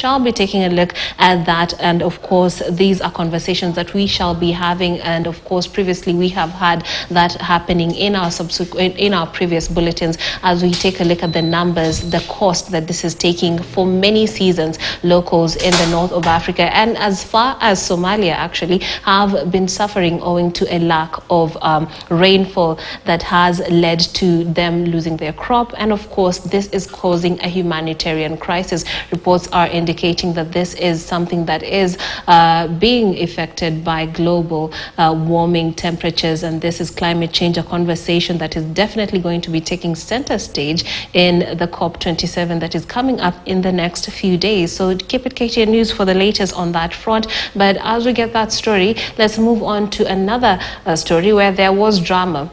shall be taking a look at that, and of course these are conversations that we shall be having, and of course previously we have had that happening in our previous bulletins, as we take a look at the numbers, the cost that this is taking for many seasons. Locals in the north of Africa and as far as Somalia actually have been suffering owing to a lack of rainfall that has led to them losing their crop, and of course this is causing a humanitarian crisis. Reports are indicating that this is something that is being affected by global warming temperatures, and this is climate change, a conversation that is definitely going to be taking center stage in the COP27 that is coming up in the next few days. So keep it KTN News for the latest on that front. But as we get that story, let's move on to another story where there was drama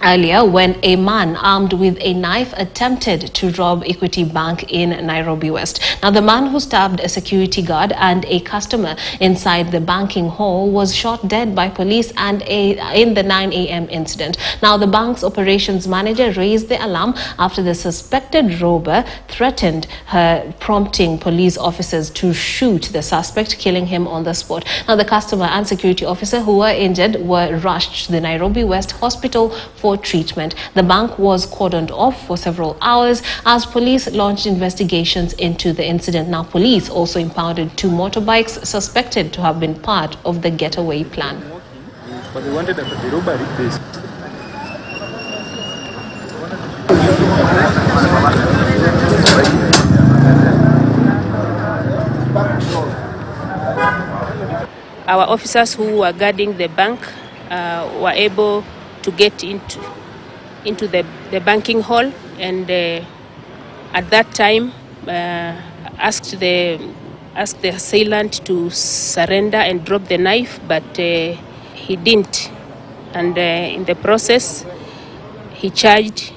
earlier when a man armed with a knife attempted to rob Equity Bank in Nairobi West. Now, the man who stabbed a security guard and a customer inside the banking hall was shot dead by police and in the 9 a.m. incident. Now, the bank's operations manager raised the alarm after the suspected robber threatened her, prompting police officers to shoot the suspect, killing him on the spot. Now, the customer and security officer who were injured were rushed to the Nairobi West Hospital for treatment. The bank was cordoned off for several hours as police launched investigations into the incident. Now, police also impounded 2 motorbikes suspected to have been part of the getaway plan. But they wanted a robbery case. Our officers who were guarding the bank were able to get into the banking hall, and at that time asked the assailant to surrender and drop the knife, but he didn't, and in the process he charged